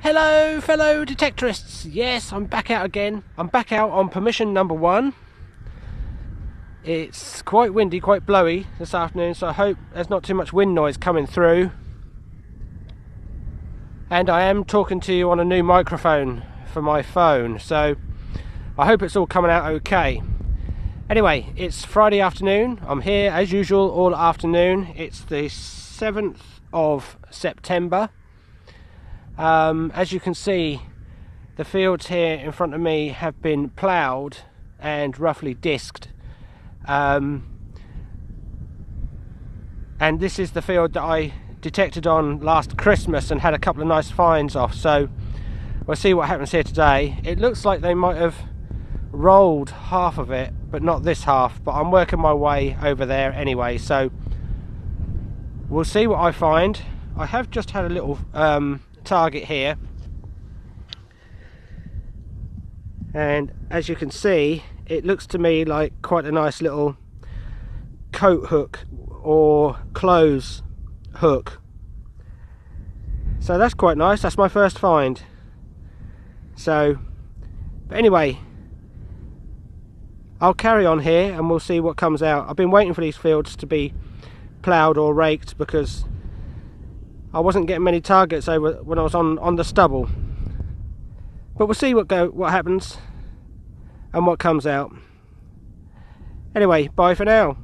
Hello fellow detectorists, yes, I'm back out again. I'm back out on permission number 1. It's quite windy, quite blowy this afternoon, so I hope there's not too much wind noise coming through. And I am talking to you on a new microphone for my phone, so I hope it's all coming out okay. Anyway, it's Friday afternoon. I'm here as usual all afternoon. It's the 7th of September. As you can see, the fields here in front of me have been ploughed and roughly disked, and this is the field that I detected on last Christmas and had a couple of nice finds off, so we'll see what happens here today. It looks like they might have rolled half of it, but not this half, but I'm working my way over there anyway, so we'll see what I find. I have just had a little target here, and as you can see, it looks to me like quite a nice little coat hook or clothes hook, so that's quite nice. That's my first find. So but anyway, I'll carry on here and we'll see what comes out. I've been waiting for these fields to be ploughed or raked because I wasn't getting many targets over when I was on the stubble, but we'll see what happens and what comes out. Anyway, bye for now.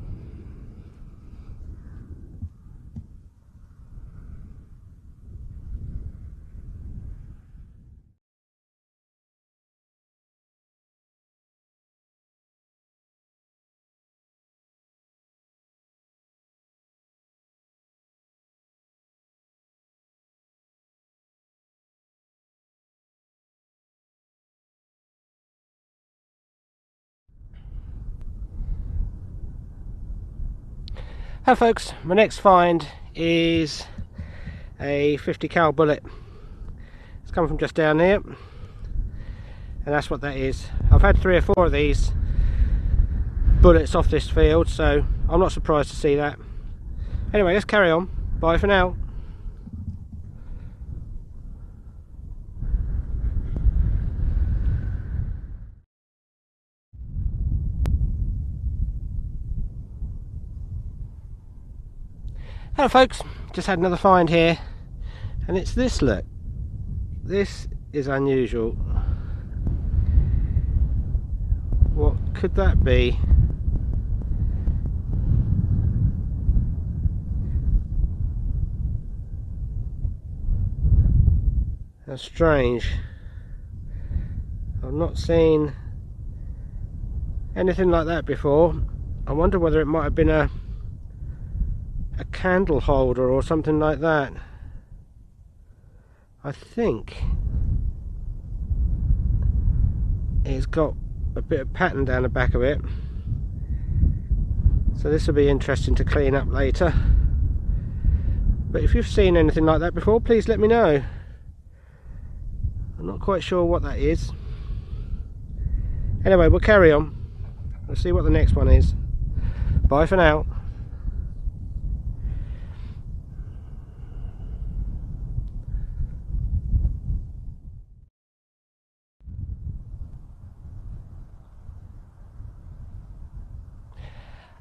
Hi folks, my next find is a 50 cal bullet. It's come from just down there, and that's what that is. I've had 3 or 4 of these bullets off this field, so I'm not surprised to see that. Anyway, let's carry on. Bye for now. Hello folks, just had another find here, and it's this. Look, this is unusual. What could that be? That's strange. I've not seen anything like that before. I wonder whether it might have been a candle holder or something like that. I think it's got a bit of pattern down the back of it, so this will be interesting to clean up later. But if you've seen anything like that before, please let me know. I'm not quite sure what that is. Anyway, we'll carry on. We'll see what the next one is. Bye for now.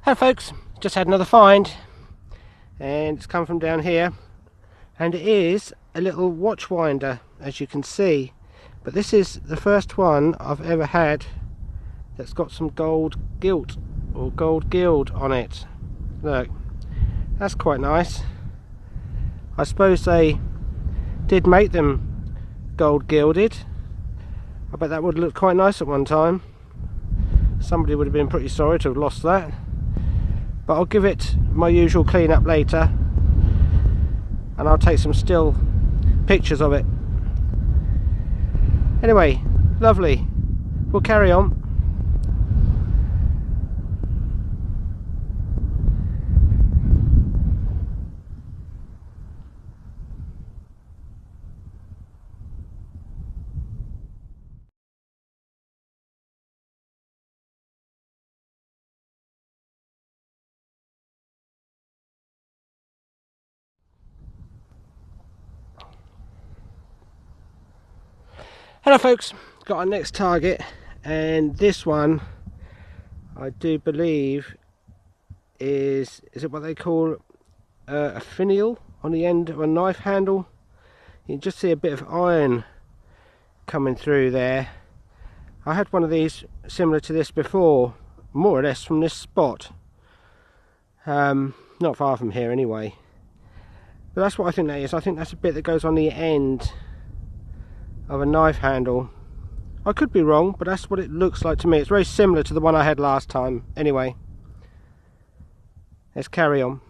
Hello folks, just had another find, and it's come from down here, and it is a little watch winder, as you can see, but this is the first one I've ever had that's got some gold gilt or gold gild on it. Look, that's quite nice. I suppose they did make them gold gilded. I bet that would look quite nice at one time. Somebody would have been pretty sorry to have lost that. But I'll give it my usual clean up later, and I'll take some still pictures of it. Anyway, lovely. We'll carry on. Hello folks, got our next target, and this one I do believe is it what they call a finial on the end of a knife handle. You can just see a bit of iron coming through there. I had one of these similar to this before, more or less from this spot, not far from here anyway, but that's what I think that is. I think that's a bit that goes on the end of a knife handle. I could be wrong, but that's what it looks like to me. It's very similar to the one I had last time. Anyway, let's carry on.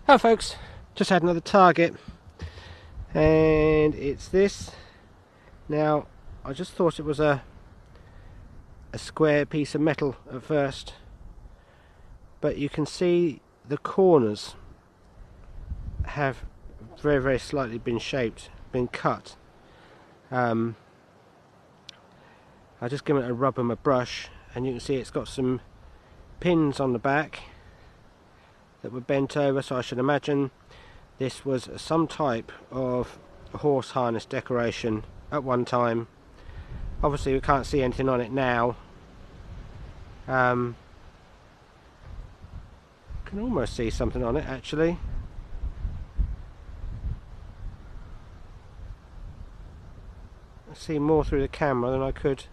Hello folks, just had another target, and it's this. Now, I just thought it was a square piece of metal at first, but you can see the corners have very slightly been shaped, been cut. I just give it a rub with my brush, and you can see it's got some pins on the back that were bent over, so I should imagine this was some type of horse harness decoration at one time. Obviously we can't see anything on it now. Can almost see something on it actually. I see more through the camera than I could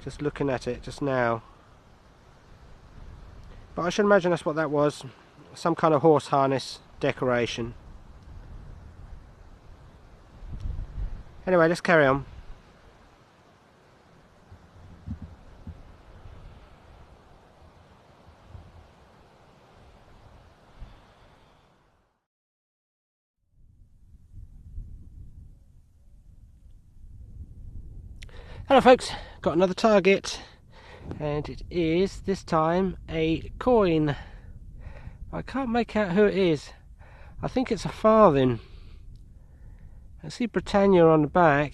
just looking at it just now. But I should imagine that's what that was, some kind of horse harness decoration. Anyway, let's carry on. Hello folks, got another target, and it is this time a coin. I can't make out who it is. I think it's a farthing. I see Britannia on the back.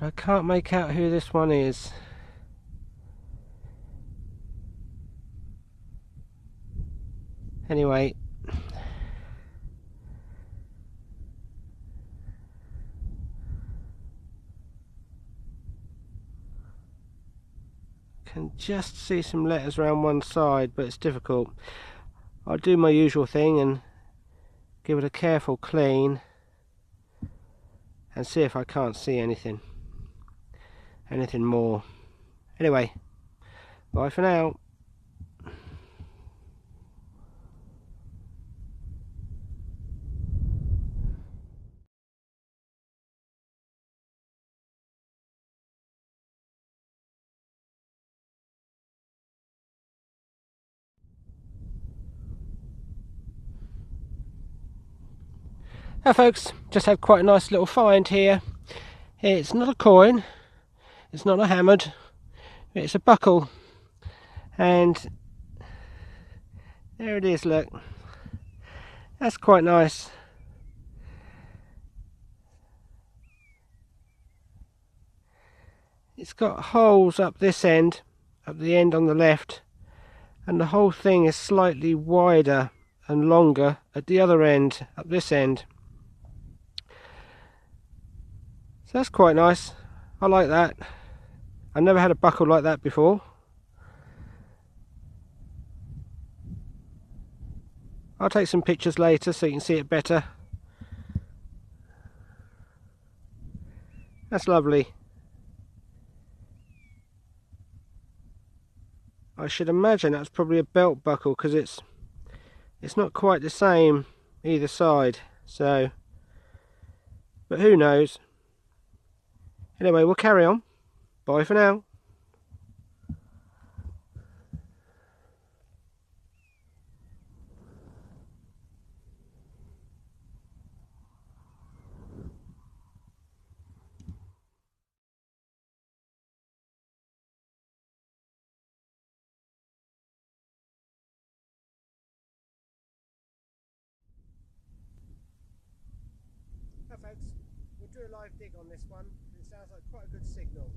But I can't make out who this one is. Anyway, can just see some letters around one side, but it's difficult. I'll do my usual thing and give it a careful clean and see if I can't see anything more. Anyway, bye for now. Now folks, just had quite a nice little find here. It's not a coin, it's not a hammered, it's a buckle, and there it is, look. That's quite nice. It's got holes up this end, up the end on the left, and the whole thing is slightly wider and longer at the other end, up this end. So that's quite nice. I like that. I've never had a buckle like that before. I'll take some pictures later so you can see it better. That's lovely. I should imagine that's probably a belt buckle, because it's not quite the same either side, so, but who knows. Anyway, we'll carry on. Bye for now. folks, we'll do a live dig on this one. It sounds like quite a good signal.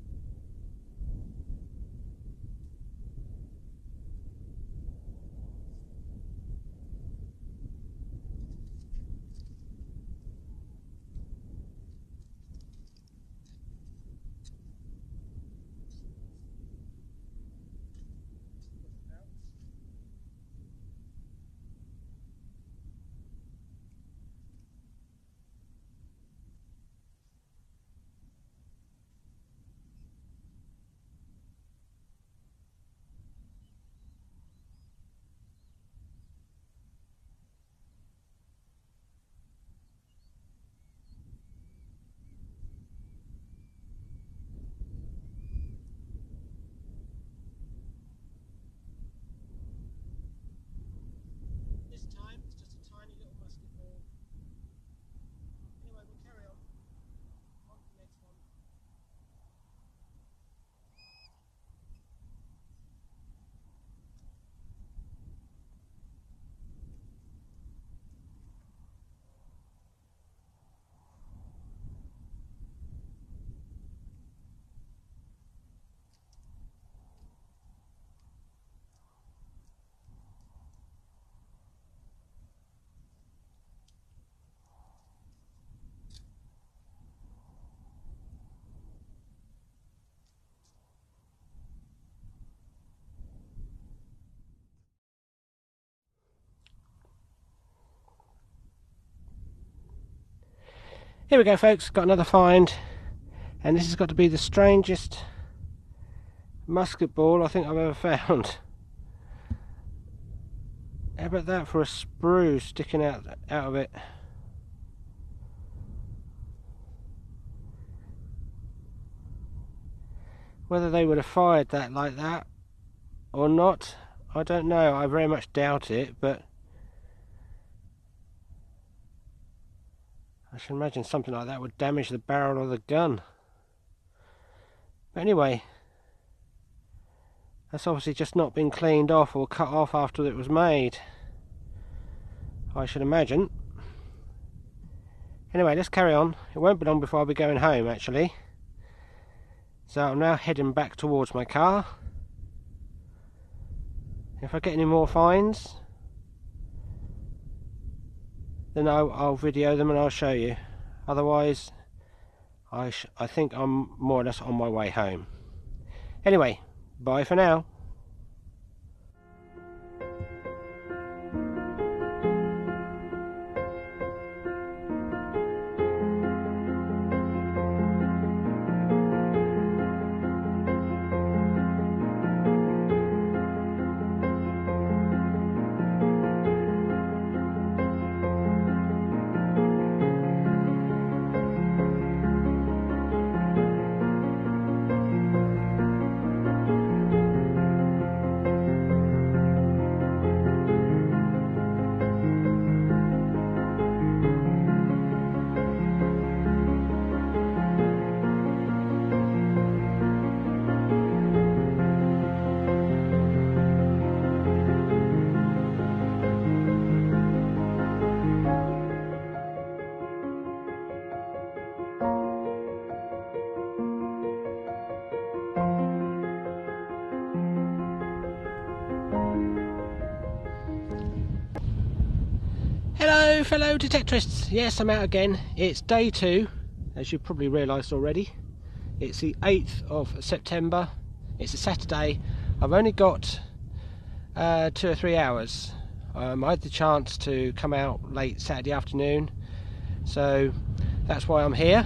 This time it's just a tiny little musket ball. Anyway, we'll carry on. On to the next one. Here we go, folks, got another find, and this has got to be the strangest musket ball I think I've ever found. How about that for a sprue sticking out of it? Whether they would have fired that like that or not, I don't know. I very much doubt it, but I should imagine something like that would damage the barrel of the gun. But anyway, that's obviously just not been cleaned off or cut off after it was made, I should imagine. Anyway, let's carry on. It won't be long before I'll be going home, actually. So I'm now heading back towards my car. If I get any more finds, then I'll video them and I'll show you. Otherwise, I think I'm more or less on my way home. Anyway, bye for now. Hello fellow detectorists, yes, I'm out again. It's day 2, as you probably realised already. It's the 8th of September, it's a Saturday. I've only got 2 or 3 hours. I had the chance to come out late Saturday afternoon, so that's why I'm here.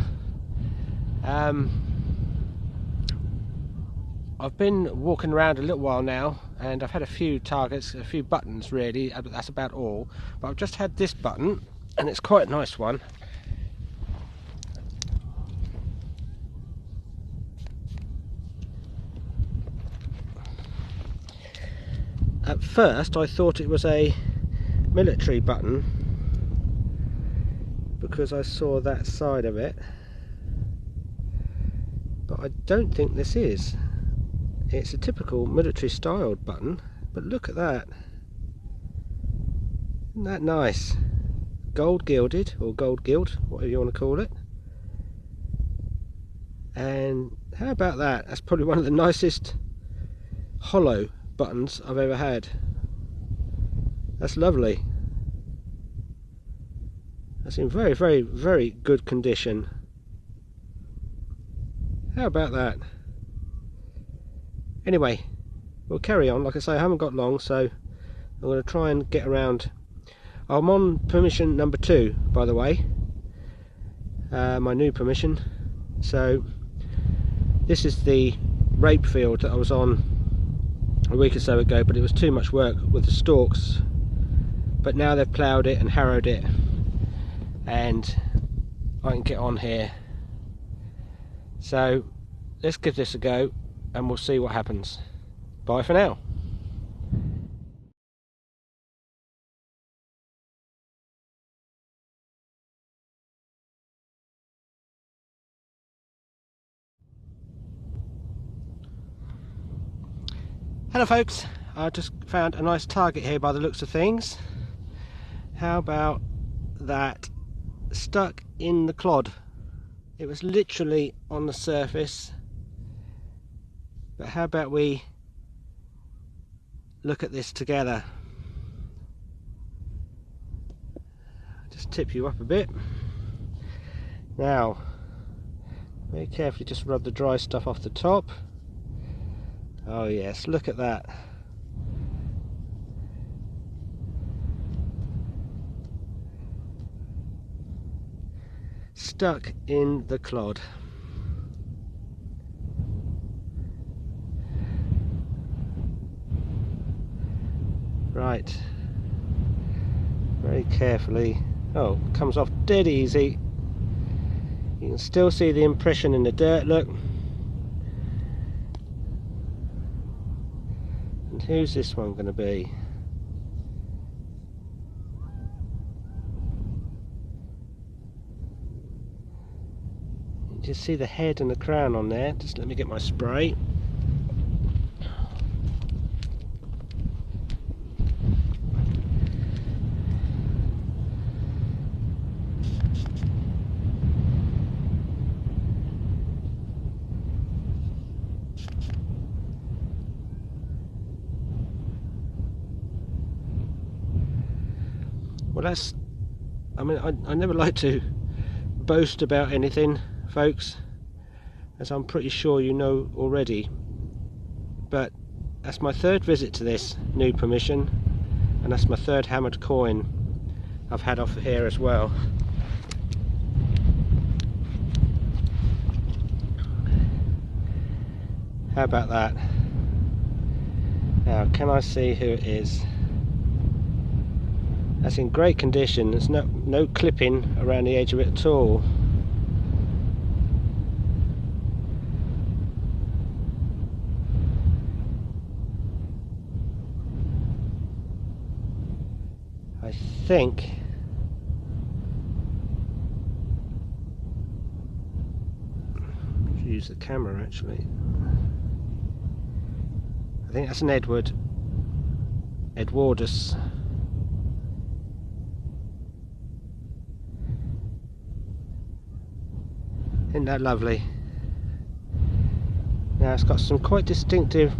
I've been walking around a little while now, and I've had a few targets, a few buttons really, but that's about all. But I've just had this button, and it's quite a nice one. At first I thought it was a military button because I saw that side of it, but I don't think this is. It's a typical military styled button, but look at that. Isn't that nice? gold gilded, or gold gilt, whatever you want to call it. And how about that? That's probably one of the nicest hollow buttons I've ever had. That's lovely. That's in very, very, very good condition. How about that? Anyway, we'll carry on. Like I say, I haven't got long, so I'm going to try and get around. I'm on permission number 2, by the way, my new permission. So this is the rape field that I was on a week or so ago, but it was too much work with the stalks. But now they've ploughed it and harrowed it, and I can get on here. So let's give this a go and we'll see what happens. Bye for now. Hello folks, I just found a nice target here by the looks of things. How about that? Stuck in the clod. It was literally on the surface, but how about we look at this together? Just tip you up a bit. Now, very carefully just rub the dry stuff off the top. Oh yes, look at that. Stuck in the clod. Right, very carefully. Oh, comes off dead easy. You can still see the impression in the dirt, look. And who's this one going to be? You just see the head and the crown on there. Just let me get my spray. Well, that's, I mean, I never like to boast about anything, folks, as I'm pretty sure you know already, but that's my 3rd visit to this new permission, and that's my 3rd hammered coin I've had off of here as well. How about that? Now, can I see who it is? That's in great condition. There's no clipping around the edge of it at all. I think use the camera actually. I think that's an Edwardus. Isn't that lovely? Now it's got some quite distinctive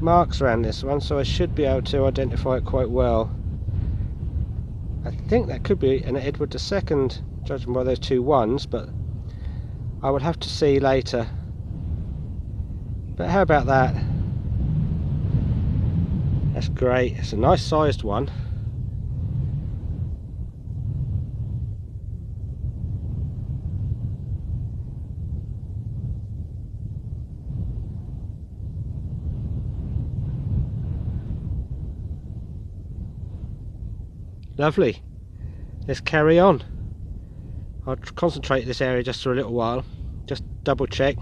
marks around this one, so I should be able to identify it quite well. I think that could be an Edward II, judging by those 2 ones, but I would have to see later. But how about that? That's great. It's a nice sized one. Lovely. Let's carry on. I'll concentrate this area just for a little while, just double check,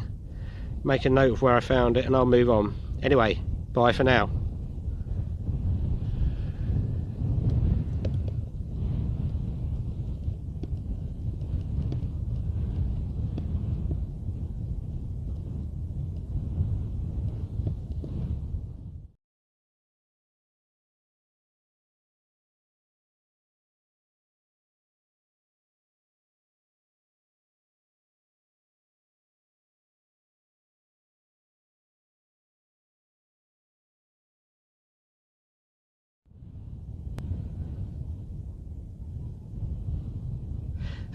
make a note of where I found it, and I'll move on. Anyway, bye for now.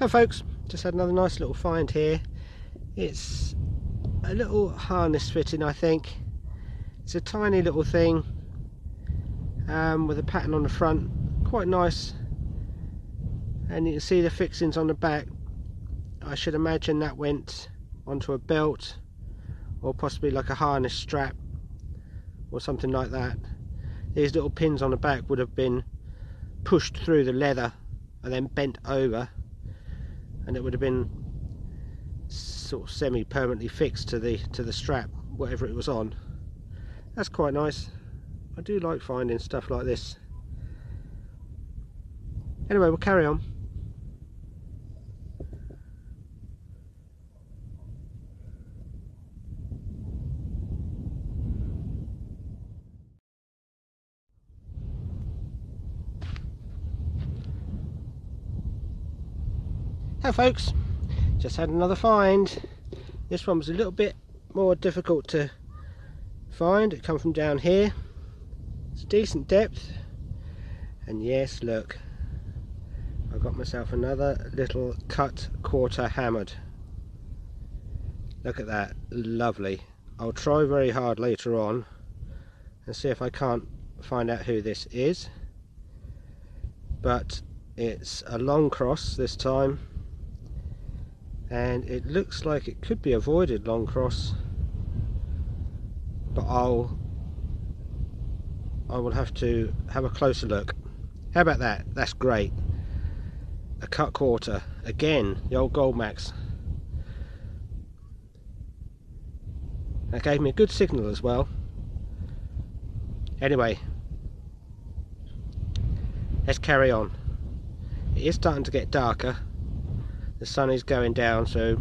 Hey folks, just had another nice little find here. It's a little harness fitting, I think. It's a tiny little thing with a pattern on the front, quite nice, and you can see the fixings on the back. I should imagine that went onto a belt or possibly like a harness strap or something like that. These little pins on the back would have been pushed through the leather and then bent over, and it would have been sort of semi-permanently fixed to the strap, whatever it was on. That's quite nice. I do like finding stuff like this. Anyway, we'll carry on. Hey folks, just had another find. This one was a little bit more difficult to find. It come from down here. It's decent depth, and yes, look, I got myself another little cut quarter hammered. Look at that, lovely. I'll try very hard later on and see if I can't find out who this is, but it's a long cross this time, and it looks like it could be a voided long cross, but I will have to have a closer look. How about that? That's great. A cut quarter again, the old Goldmaxx. That gave me a good signal as well. Anyway, let's carry on. It is starting to get darker. The sun is going down, so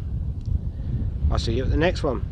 I'll see you at the next one.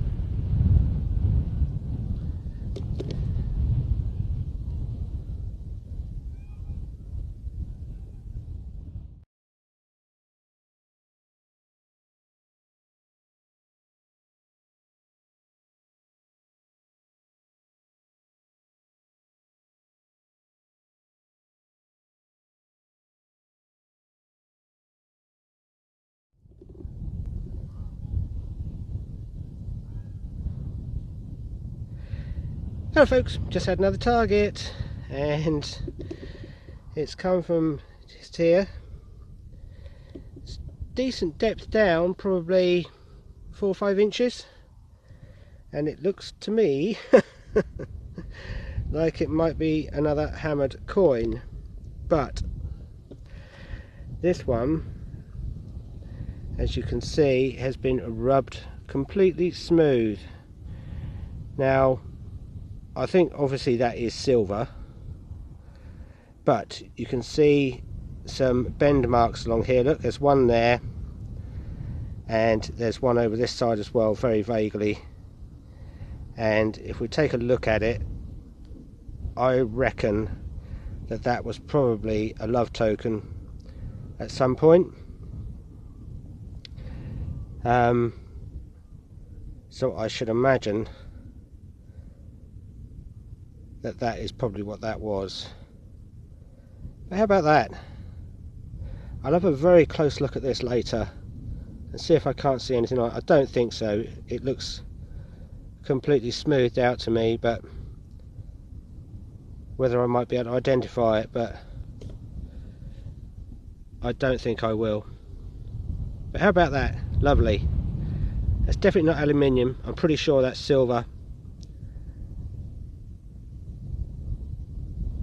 Hello folks, just had another target, and it's come from just here. It's decent depth down, probably 4 or 5 inches, and it looks to me like it might be another hammered coin, but this one, as you can see, has been rubbed completely smooth. Now I think obviously that is silver, but you can see some bend marks along here. Look, there's one there, and there's one over this side as well, very vaguely. And if we take a look at it, I reckon that that was probably a love token at some point. So I should imagine that that is probably what that was. But how about that? I'll have a very close look at this later and see if I can't see anything like it. I don't think so. It looks completely smoothed out to me, but whether I might be able to identify it, but I don't think I will. But how about that? Lovely. That's definitely not aluminium. I'm pretty sure that's silver.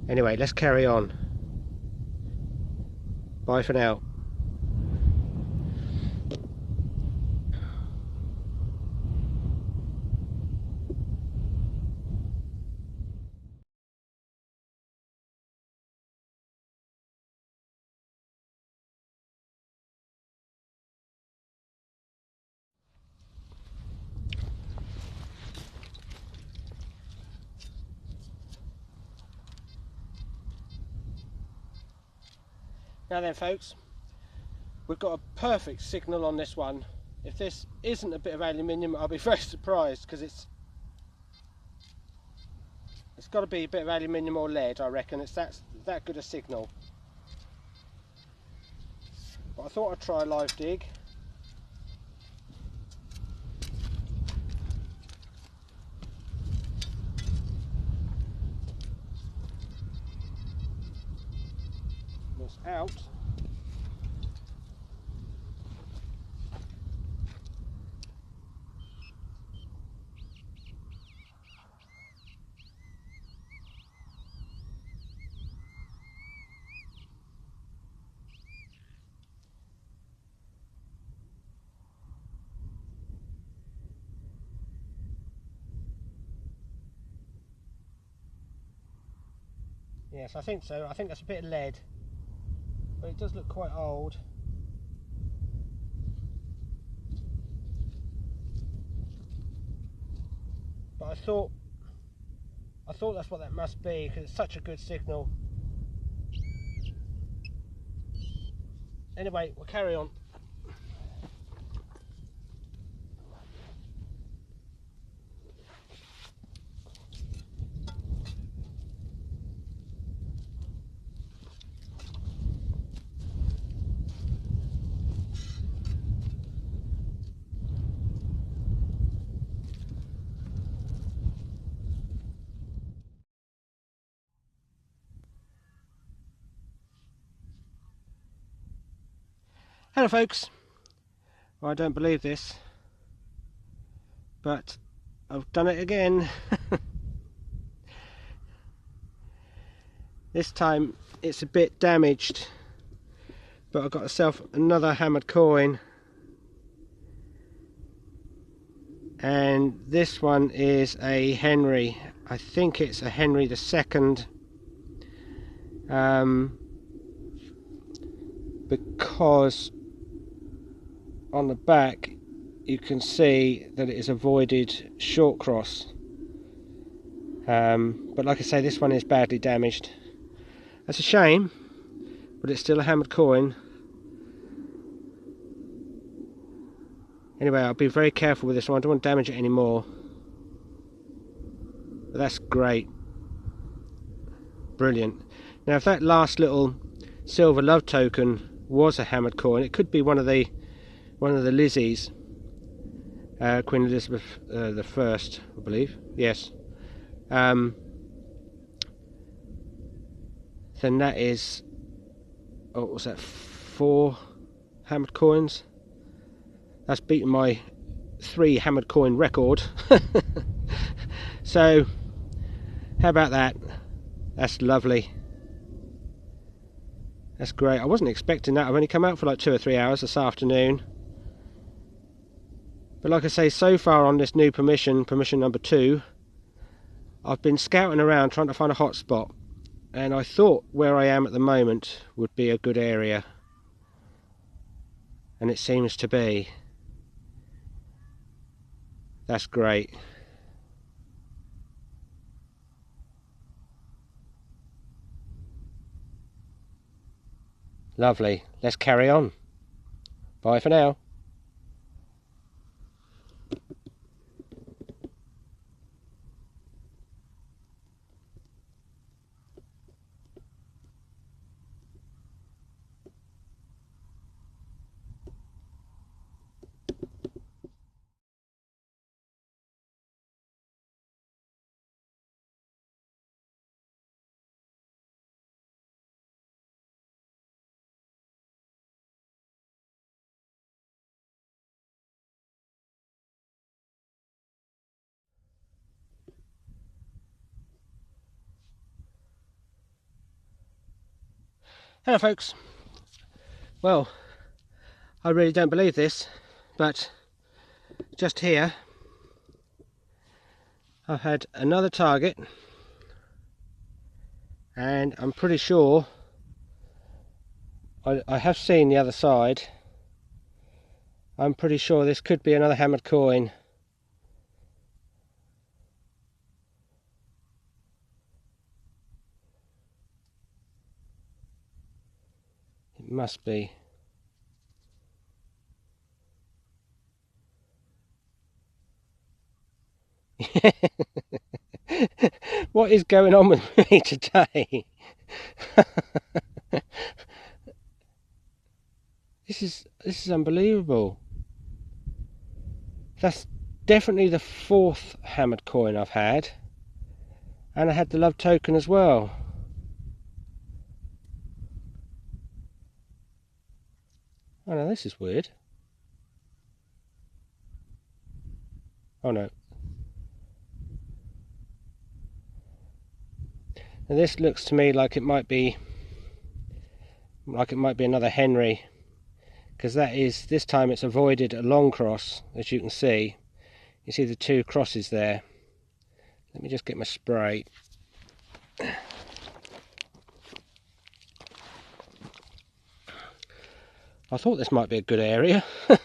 Anyway, let's carry on. Bye for now. Now then folks, we've got a perfect signal on this one. If this isn't a bit of aluminium, I'll be very surprised, because it's got to be a bit of aluminium or lead, I reckon. It's that good a signal. but I thought I'd try a live dig. It's out. Yes, I think so. I think that's a bit of lead, but it does look quite old. But I thought that's what that must be, because it's such a good signal. Anyway, we'll carry on. Hello folks. Well, I don't believe this, but I've done it again. This time it's a bit damaged, but I got myself another hammered coin, and this one is a Henry. I think it's a Henry II, because on the back you can see that it is a voided short cross, but like I say, this one is badly damaged. That's a shame, but it's still a hammered coin. Anyway, I'll be very careful with this one. I don't want to damage it anymore. But that's great. Brilliant. Now, if that last little silver love token was a hammered coin, it could be one of the Lizzies, Queen Elizabeth the First, I believe. Yes. Then that is, oh, what was that, 4 hammered coins? That's beaten my 3 hammered coin record. So, how about that? That's lovely. That's great. I wasn't expecting that. I've only come out for like 2 or 3 hours this afternoon. But like I say, so far on this new permission number 2, I've been scouting around trying to find a hot spot. And I thought where I am at the moment would be a good area. And it seems to be. That's great. Lovely. Let's carry on. Bye for now. Hello folks. Well, I really don't believe this, but just here I've had another target, and I'm pretty sure I have seen the other side. I'm pretty sure this could be another hammered coin. It must be. What is going on with me today? This is unbelievable. That's definitely the 4th hammered coin I've had, and I had the love token as well. Oh no, this is weird. Oh no. And this looks to me like it might be another Henry, because this time it's avoided a long cross, as you can see. You see the 2 crosses there. Let me just get my spray. I thought this might be a good area. A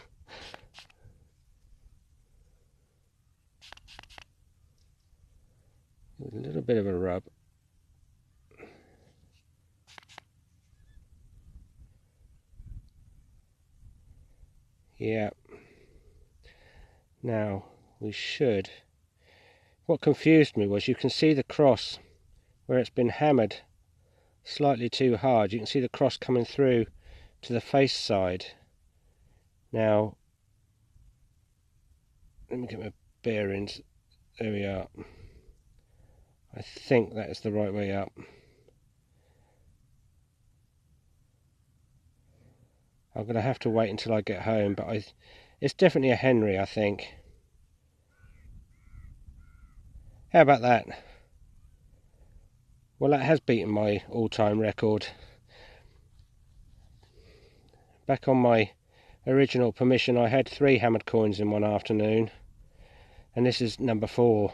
little bit of a rub. Yeah. Now we should. What confused me was you can see the cross where it's been hammered slightly too hard. You can see the cross coming through to the face side. Now let me get my bearings. There we are. I think that is the right way up. I'm going to have to wait until I get home, but it's definitely a Henry, I think. How about that? Well, that has beaten my all-time record. Back on my original permission, I had 3 hammered coins in one afternoon, and this is number 4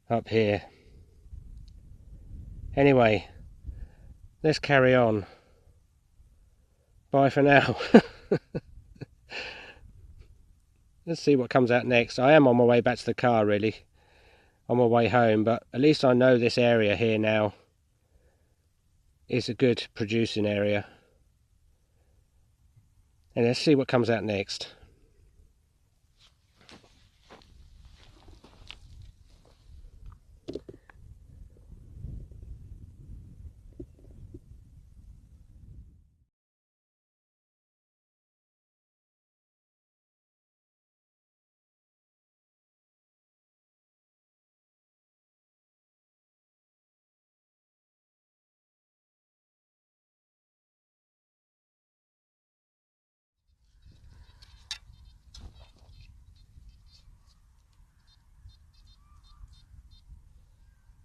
up here. Anyway, let's carry on. Bye for now. Let's see what comes out next. I am on my way back to the car, really, on my way home, but at least I know this area here now is a good producing area. And let's see what comes out next.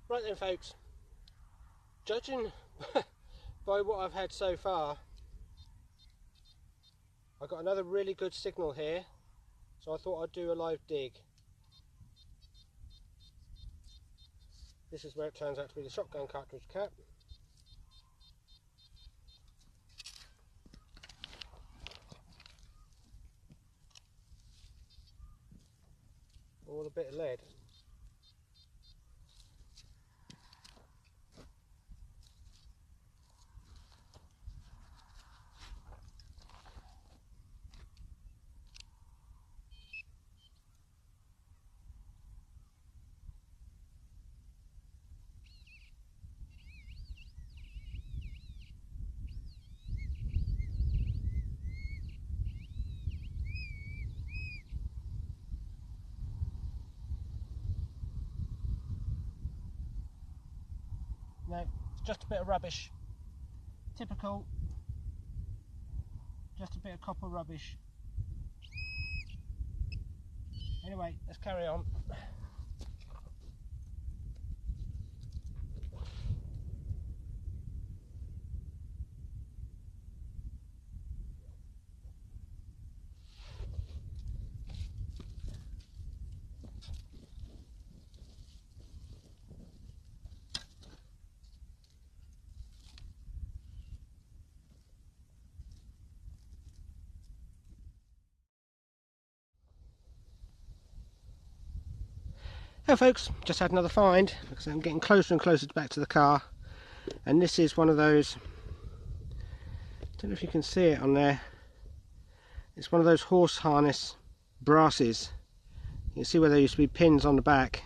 Right then, folks, judging by what I've had so far, I got another really good signal here, so I thought I'd do a live dig. This is where it turns out to be the shotgun cartridge cap. Or a bit of lead. No, it's just a bit of rubbish. Typical. Just a bit of copper rubbish. Anyway, let's carry on. Hey folks, just had another find because I'm getting closer and closer back to the car, and this is one of those, I don't know if you can see it on there, it's one of those horse harness brasses. You can see where there used to be pins on the back,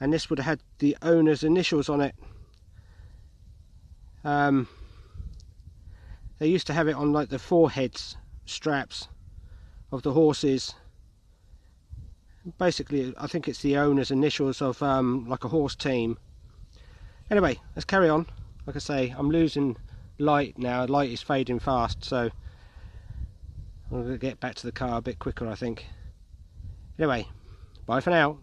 and this would have had the owner's initials on it. There They used to have it on like the foreheads straps of the horses. Basically, I think it's the owner's initials of like a horse team. Anyway, let's carry on. Like I say, I'm losing light now. Light is fading fast, so I'm going to get back to the car a bit quicker, I think. Anyway, bye for now.